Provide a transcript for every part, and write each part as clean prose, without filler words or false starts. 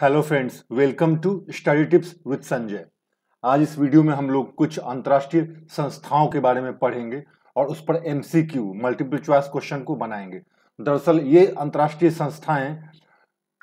Hello friends, welcome to study tips with Sanjay. आज इस video में हम लोग कुछ अंतर्राष्ट्रीय संस्थाओं के बारे में पढ़ेंगे और उस पर एमसीक्यू मल्टीपल चॉइस क्वेश्चन को बनाएंगे। दरअसल ये अंतर्राष्ट्रीय संस्थाएं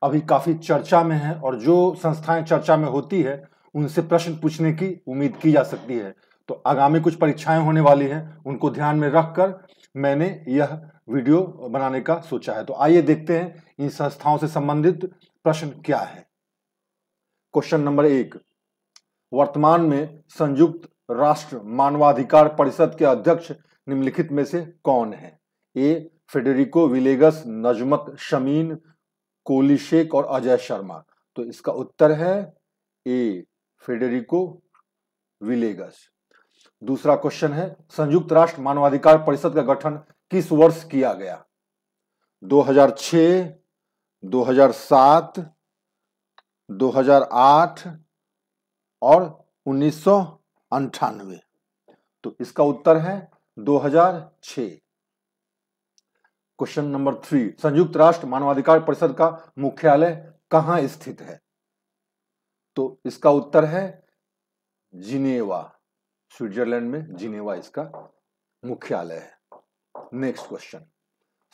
अभी काफी चर्चा में हैं और जो संस्थाएं चर्चा में होती है उनसे प्रश्न पूछने की उम्मीद की जा सकती है। तो आगामी कुछ परीक्षाएं होने वाली हैं, उनको ध्यान में रखकर मैंने यह वीडियो बनाने का सोचा है। तो आइए देखते हैं इन संस्थाओं से संबंधित प्रश्न क्या है। क्वेश्चन नंबर 1, वर्तमान में संयुक्त राष्ट्र मानवाधिकार परिषद के अध्यक्ष निम्नलिखित में से कौन है? ए फेडेरिको विलेगस, नजमत शमीन, कोलिशेक और अजय शर्मा। तो इसका उत्तर है ए फेडेरिको विलेगस। दूसरा क्वेश्चन है, संयुक्त राष्ट्र मानवाधिकार परिषद का गठन किस वर्ष किया गया? 2006, 2007, 2008 और 1998। तो इसका उत्तर है 2006। क्वेश्चन नंबर 3, संयुक्त राष्ट्र मानवाधिकार परिषद का मुख्यालय कहां स्थित है? तो इसका उत्तर है जिनेवा, स्विट्जरलैंड में जिनेवा इसका मुख्यालय है। नेक्स्ट क्वेश्चन,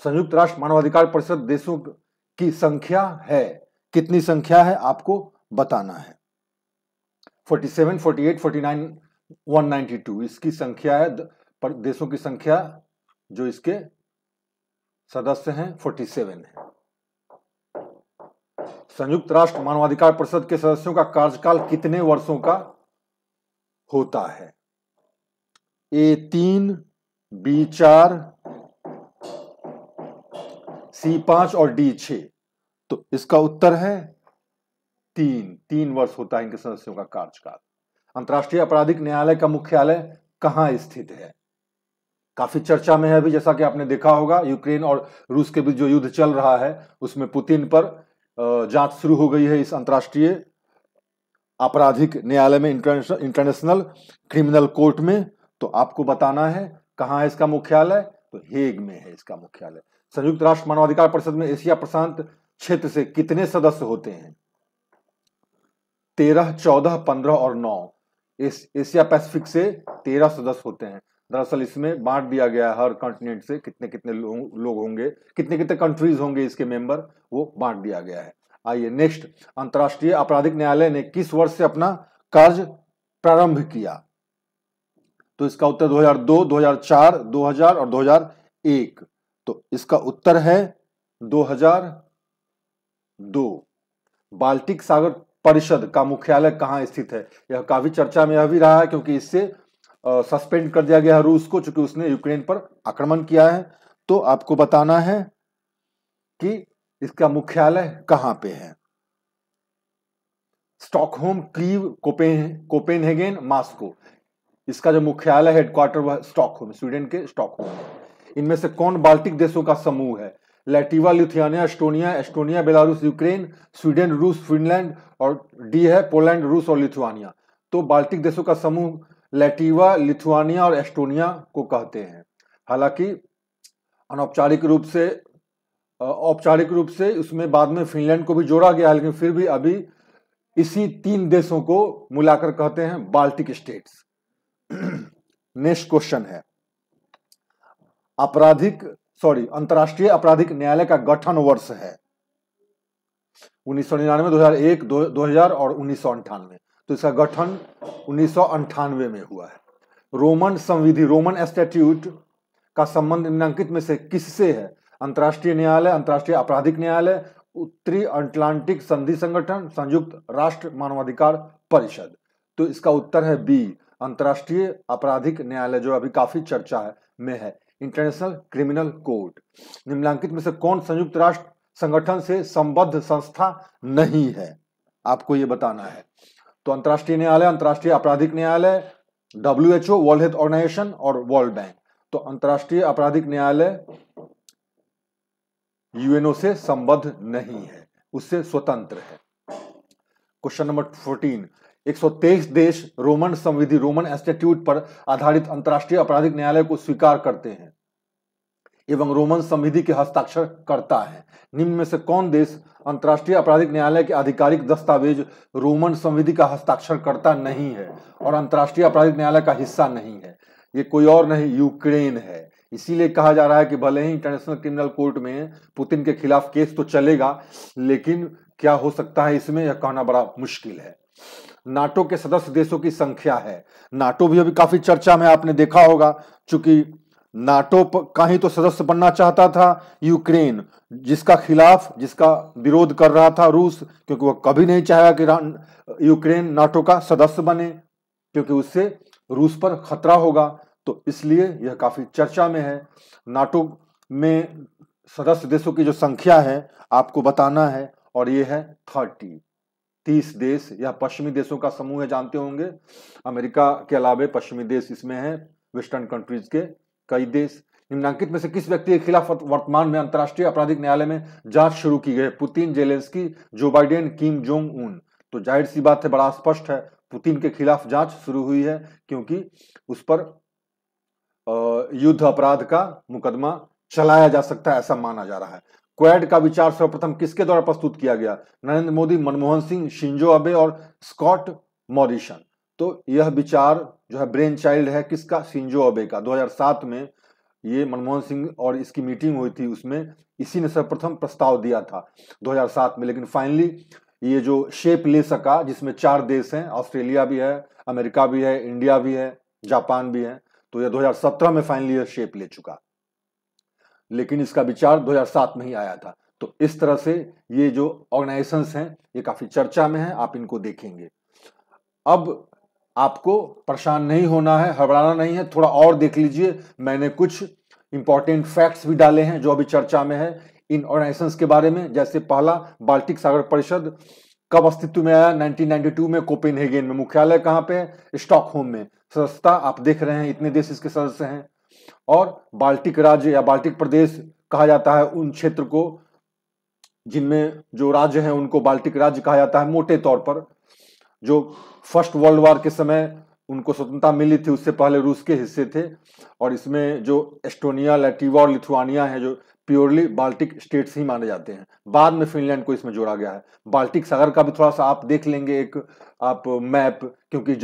संयुक्त राष्ट्र मानवाधिकार परिषद देशों की संख्या है, कितनी संख्या है आपको बताना है? 47, 48, 49, 192 इसकी संख्या है। पर देशों की संख्या जो इसके सदस्य हैं 47 है। संयुक्त राष्ट्र मानवाधिकार परिषद के सदस्यों का कार्यकाल कितने वर्षों का होता है? A3, B4, C5 और D6। तो इसका उत्तर है 3 वर्ष होता है इनके सदस्यों का कार्यकाल। अंतर्राष्ट्रीय आपराधिक न्यायालय का मुख्यालय कहां स्थित है? काफी चर्चा में है अभी, जैसा कि आपने देखा होगा यूक्रेन और रूस के बीच जो युद्ध चल रहा है उसमें पुतिन पर जांच शुरू हो गई है इस अंतर्राष्ट्रीय आपराधिक न्यायालय में, इंटरनेशनल क्रिमिनल कोर्ट में। तो आपको बताना है कहां है इसका मुख्यालय? तो हेग में है इसका मुख्यालय। संयुक्त राष्ट्र मानवाधिकार परिषद में एशिया प्रशांत क्षेत्र से कितने सदस्य होते हैं? 13, 14, 15 और 9। एशिया पैसिफिक से 13 सदस्य होते हैं। दरअसल इसमें बांट दिया गया है हर कॉन्टिनेंट से कितने कितने लोग होंगे, कितने कितने कंट्रीज होंगे इसके मेंबर, वो बांट दिया गया है। आइए नेक्स्ट, अंतर्राष्ट्रीय आपराधिक न्यायालय ने किस वर्ष से अपना कार्य प्रारंभ किया? तो इसका उत्तर 2002, 2004, 2000 और 2001। तो इसका उत्तर है 2002। बाल्टिक सागर परिषद का मुख्यालय कहां स्थित है? यह काफी चर्चा में भी रहा है क्योंकि इससे सस्पेंड कर दिया गया है रूस को, चूंकि उसने यूक्रेन पर आक्रमण किया है। तो आपको बताना है कि इसका मुख्यालय कहां पे है? Stockholm, Kyiv, Copenhagen, Moscow. इसका जो मुख्यालय हेडक्वार्टर वह स्टॉकहोम, स्वीडन के स्टॉकहोम है। इनमें से कौन बाल्टिक देशों का समूह है? Latvia, Lithuania, Estonia, Belarus, Ukraine, Sweden, रूस, फिनलैंड और डी है पोलैंड, रूस और लिथुआनिया। तो बाल्टिक देशों का समूह लैटिवा, लिथुआनिया और एस्टोनिया को कहते हैं। हालांकि औपचारिक रूप से उसमें बाद में फिनलैंड को भी जोड़ा गया है, लेकिन फिर भी अभी इसी 3 देशों को मिलाकर कहते हैं बाल्टिक स्टेट्स। नेक्स्ट क्वेश्चन है, अंतर्राष्ट्रीय आपराधिक न्यायालय का गठन वर्ष है 1999, 2001, 2000 और 1998। तो इसका गठन 1998 में हुआ है। रोमन संविधि, रोमन स्टैट्यूट का संबंध निम्नलिखित में से किससे है? अंतर्राष्ट्रीय न्यायालय, अंतर्राष्ट्रीय आपराधिक न्यायालय, उत्तरी अटलांटिक संधि संगठन, संयुक्त राष्ट्र मानवाधिकार परिषद। तो इसका उत्तर है बी, अंतर्राष्ट्रीय आपराधिक न्यायालय, जो अभी काफी चर्चा में है, इंटरनेशनल क्रिमिनल कोर्ट। निम्नलिखित में से कौन संयुक्त राष्ट्र संगठन से संबद्ध संस्था नहीं है? आपको यह बताना है। तो अंतर्राष्ट्रीय न्यायालय, अंतर्राष्ट्रीय आपराधिक न्यायालय, WHO, वर्ल्ड हेल्थ ऑर्गेनाइजेशन और वर्ल्ड बैंक। तो अंतर्राष्ट्रीय आपराधिक न्यायालय यूएनओ से संबद्ध नहीं है, उससे स्वतंत्र है। क्वेश्चन नंबर 14, 123 देश रोमन संविधि, रोमन स्टैट्यूट पर आधारित अंतर्राष्ट्रीय आपराधिक न्यायालय को स्वीकार करते हैं। एवं रोमन संविधि के हस्ताक्षर करता है। निम्न में से कौन देश अंतर्राष्ट्रीय आपराधिक न्यायालय के आधिकारिक दस्तावेज रोमन संविधि का हस्ताक्षर करता नहीं है और अंतर्राष्ट्रीय आपराधिक न्यायालय का हिस्सा नहीं है? ये कोई और नहीं, यूक्रेन है। इसीलिए कहा जा रहा है कि भले ही इंटरनेशनल क्रिमिनल कोर्ट में पुतिन के खिलाफ केस तो चलेगा, लेकिन क्या हो सकता है इसमें, यह कहना बड़ा मुश्किल है। नाटो के सदस्य देशों की संख्या है। नाटो भी अभी काफी चर्चा में, आपने देखा होगा, चूंकि नाटो का ही तो सदस्य बनना चाहता था यूक्रेन, जिसका विरोध कर रहा था रूस, क्योंकि वह कभी नहीं चाहेगा कि यूक्रेन नाटो का सदस्य बने, क्योंकि उससे रूस पर खतरा होगा। तो इसलिए यह काफी चर्चा में है। नाटो में सदस्य देशों की जो संख्या है आपको बताना है, और ये है 30 देश। यह पश्चिमी देशों का समूह है, जानते होंगे। अमेरिका के अलावे पश्चिमी देश इसमें है, वेस्टर्न कंट्रीज के कई देश। निम्नलिखित में से किस व्यक्ति के खिलाफ वर्तमान में अंतर्राष्ट्रीय आपराधिक न्यायालय में जांच शुरू की गई? Putin, Zelensky, Joe Biden, Kim Jong Un. तो जाहिर सी बात है, बड़ा स्पष्ट है, पुतिन के खिलाफ जांच शुरू हुई है, क्योंकि उस पर युद्ध अपराध का मुकदमा चलाया जा सकता है, ऐसा माना जा रहा है। क्वाड का विचार सर्वप्रथम किसके द्वारा प्रस्तुत किया गया? नरेंद्र मोदी, मनमोहन सिंह, शिंजो अबे और स्कॉट मॉरिसन। तो यह विचार जो है ब्रेन चाइल्ड है किसका? शिंजो अबे का। 2007 में ये मनमोहन सिंह और इसकी मीटिंग हुई थी, उसमें इसी ने सर्वप्रथम प्रस्ताव दिया था 2007 में, लेकिन फाइनली ये जो शेप ले सका, जिसमें 4 देश हैं, ऑस्ट्रेलिया भी है, अमेरिका भी है, इंडिया भी है, जापान भी है, तो यह 2017 में फाइनली यह शेप ले चुका, लेकिन इसका विचार 2007 में ही आया था। तो इस तरह से ये जो ऑर्गेनाइजेशंस हैं ये काफी चर्चा में हैं, आप इनको देखेंगे। अब आपको परेशान नहीं होना है, घबराना नहीं है, थोड़ा और देख लीजिए। मैंने कुछ इंपॉर्टेंट फैक्ट्स भी डाले हैं जो अभी चर्चा में है इन ऑर्गेनाइजेशंस के बारे में। जैसे पहला, बाल्टिक सागर परिषद कब अस्तित्व में आया? 1992 में कोपेनहेगन में। मुख्यालय कहाँ पे है? स्टॉकहोम में। सदस्यता आप देख रहे हैं, इतने देश इसके सदस्य हैं। और बाल्टिक राज्य या बाल्टिक प्रदेश कहा जाता है उन क्षेत्र को जिनमें जो राज्य हैं उनको बाल्टिक राज्य कहा जाता है मोटे तौर पर। जो फर्स्ट वर्ल्ड वॉर के समय उनको स्वतंत्रता मिली थी, उससे पहले रूस के हिस्से थे। और इसमें जो एस्टोनिया, लैटविया और लिथुआनिया है, जो प्योरली बाल्टिक स्टेट्स ही माने जाते हैं। बाद में फिनलैंड को इसमें जोड़ा गया है। बाल्टिक सागर का भी थोड़ा सा आप देख लेंगे एक आप मैप, क्योंकि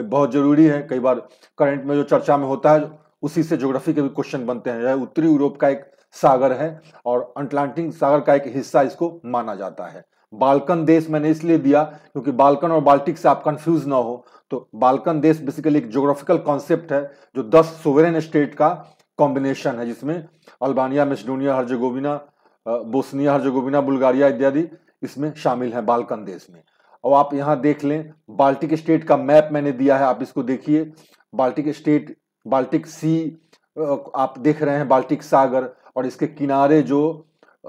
बहुत जरूरी है। कई बार करंट में जो चर्चा में होता है उसी से ज्योग्राफी के भी क्वेश्चन बनते हैं। यह उत्तरी यूरोप का एक सागर है और अटलांटिक सागर का एक हिस्सा इसको माना जाता है। बाल्कन देश मैंने इसलिए दिया क्योंकि बाल्कन और बाल्टिक से आप कंफ्यूज ना हो। तो बाल्कन देश बेसिकली एक ज्योग्राफिकल कॉन्सेप्ट है जो 10 सोवरेन स्टेट का कॉम्बिनेशन है, जिसमें Albania, Macedonia, Herzegovina, Bosnia Herzegovina, Bulgaria इत्यादि इसमें शामिल है बाल्कन देश में। और आप यहाँ देख लें, बाल्टिक स्टेट का मैप मैंने दिया है, आप इसको देखिए। बाल्टिक स्टेट, बाल्टिक सी आप देख रहे हैं, बाल्टिक सागर, और इसके किनारे जो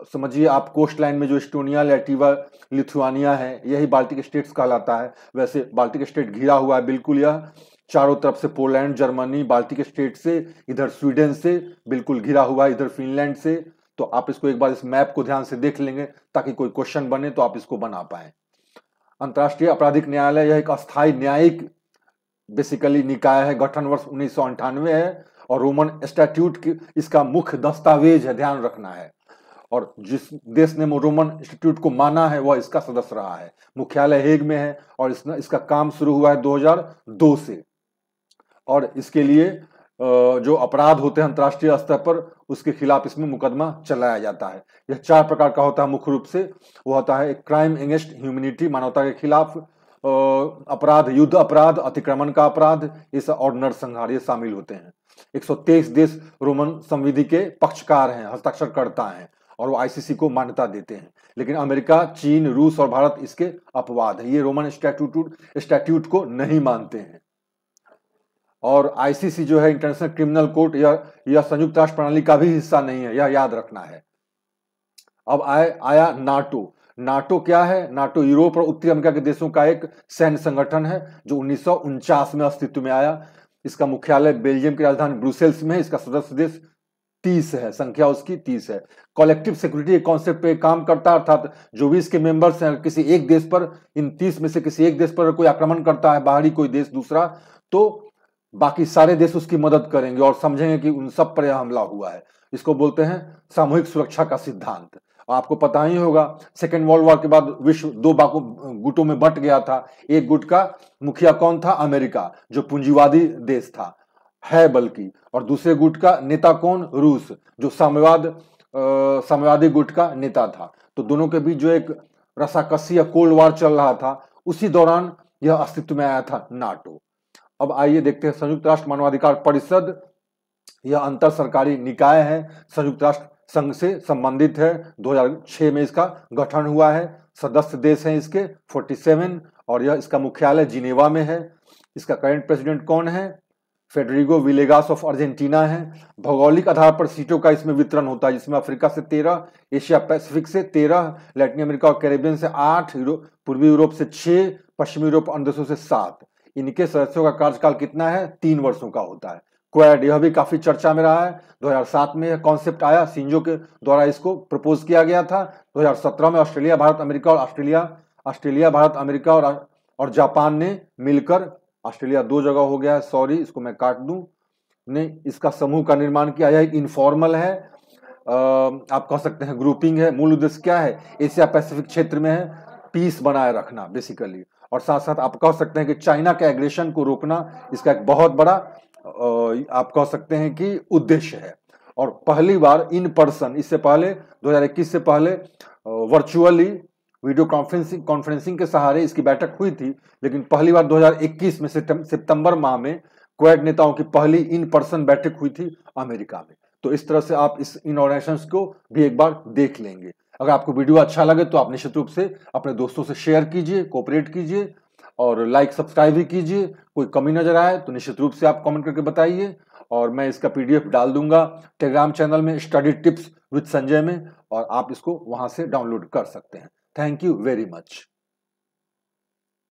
समझिए आप कोस्ट लाइन में जो एस्टोनिया, लैटविया, लिथुआनिया है, यही बाल्टिक स्टेट्स कहलाता है। वैसे बाल्टिक स्टेट घिरा हुआ है बिल्कुल, यह चारों तरफ से पोलैंड, जर्मनी, बाल्टिक स्टेट से, इधर स्वीडन से बिल्कुल घिरा हुआ है, इधर फिनलैंड से। तो आप इसको एक बार इस मैप को ध्यान से देख लेंगे ताकि कोई क्वेश्चन बने तो आप इसको बना पाए। अंतर्राष्ट्रीय आपराधिक न्यायालय यह एक अस्थायी न्यायिक बेसिकली निकाय है, गठन वर्ष 1998 है, और रोमन स्टैट्यूट इसका मुख्य दस्तावेज है, ध्यान रखना है। और जिस देश ने रोमन इंस्टीट्यूट को माना है वह इसका सदस्य रहा है। मुख्यालय हेग में है और इसका काम शुरू हुआ है 2002 से। और इसके लिए जो अपराध होते हैं अंतर्राष्ट्रीय स्तर पर उसके खिलाफ इसमें मुकदमा चलाया जाता है। यह 4 प्रकार का होता है मुख्य रूप से। वो होता है क्राइम अगेंस्ट ह्यूमैनिटी, मानवता के खिलाफ अपराध, युद्ध अपराध, अतिक्रमण का अपराध, ये सब, और नरसंहार, ये शामिल होते हैं। 123 देश रोमन संविधि के पक्षकार हैं, हस्ताक्षरकर्ता हैं, और वो आईसीसी को मान्यता देते हैं। लेकिन अमेरिका, चीन, रूस और भारत इसके अपवाद है, ये रोमन स्टैट्यूट को नहीं मानते हैं। और आईसीसी जो है, इंटरनेशनल क्रिमिनल कोर्ट, यह संयुक्त राष्ट्र प्रणाली का भी हिस्सा नहीं है, यह याद रखना है। अब आया नाटो। नाटो क्या है? नाटो यूरोप और उत्तरी अमेरिका के देशों का एक सैन्य संगठन है जो 1949 में अस्तित्व में आया। इसका मुख्यालय बेल्जियम की राजधानी ब्रुसेल्स में है। इसका सदस्य देश 30 है, संख्या उसकी 30 है। कलेक्टिव सिक्योरिटी कॉन्सेप्ट पे काम करता है, अर्थात जो भी इसके मेंबर्स हैं, किसी एक देश पर, इन 30 में से किसी एक देश पर कोई आक्रमण करता है, बाहरी कोई देश दूसरा, तो बाकी सारे देश उसकी मदद करेंगे और समझेंगे कि उन सब पर यह हमला हुआ है। इसको बोलते हैं सामूहिक सुरक्षा का सिद्धांत। आपको पता ही होगा सेकेंड वर्ल्ड वॉर के बाद विश्व दो गुटों में बंट गया था। एक गुट का मुखिया कौन था? अमेरिका, जो पूंजीवादी देश था है बल्कि, और दूसरे गुट का नेता कौन? रूस, जो साम्यवादी गुट का नेता था। तो दोनों के बीच जो एक रसाकसी या कोल्ड वॉर चल रहा था, उसी दौरान यह अस्तित्व में आया था नाटो। अब आइए देखते हैं संयुक्त राष्ट्र मानवाधिकार परिषद, यह अंतर सरकारी निकाय है, संयुक्त राष्ट्र संघ से संबंधित है। 2006 में इसका गठन हुआ है। सदस्य देश हैं इसके 47 और यह इसका मुख्यालय जिनेवा में है। इसका करंट प्रेसिडेंट कौन है? फेडरिगो विलेगास ऑफ अर्जेंटीना है। भौगोलिक आधार पर सीटों का इसमें वितरण होता है, जिसमें अफ्रीका से 13, एशिया पैसिफिक से 13, लैटिन अमेरिका और कैरेबियन से 8, पूर्वी यूरोप से 6, पश्चिमी यूरोप अन्य देशों से 7। इनके सदस्यों का कार्यकाल कितना है? 3 वर्षों का होता है। क्वाड, यह भी काफी चर्चा में रहा है। 2007 में यह कॉन्सेप्ट आया, शिंजो के द्वारा इसको प्रपोज किया गया था। 2017 में ऑस्ट्रेलिया, भारत, अमेरिका और जापान ने मिलकर, ऑस्ट्रेलिया 2 जगह हो गया है, सॉरी इसको मैं काट दूं, ने इसका समूह का निर्माण किया। यह एक इनफॉर्मल है, आप कह सकते हैं ग्रुपिंग है। मूल उद्देश्य क्या है? एशिया पैसिफिक क्षेत्र में है पीस बनाए रखना बेसिकली, और साथ साथ आप कह सकते हैं कि चाइना के एग्रेशन को रोकना इसका एक बहुत बड़ा आप कह सकते हैं कि उद्देश्य है। और पहली बार इन पर्सन, इससे पहले 2021 से पहले वर्चुअली वीडियो कॉन्फ्रेंसिंग के सहारे इसकी बैठक हुई थी, लेकिन पहली बार 2021 में सितंबर माह में क्वाड नेताओं की पहली इन पर्सन बैठक हुई थी अमेरिका में। तो इस तरह से आप इन ऑर्गेनाइजेशंस को भी एक बार देख लेंगे। अगर आपको वीडियो अच्छा लगे तो आप निश्चित रूप से अपने दोस्तों से शेयर कीजिए, कोऑपरेट कीजिए और लाइक सब्सक्राइब भी कीजिए। कोई कमी नजर आए तो निश्चित रूप से आप कमेंट करके बताइए, और मैं इसका PDF डाल दूंगा टेलीग्राम चैनल में, स्टडी टिप्स विद संजय में, और आप इसको वहां से डाउनलोड कर सकते हैं। Thank you very much.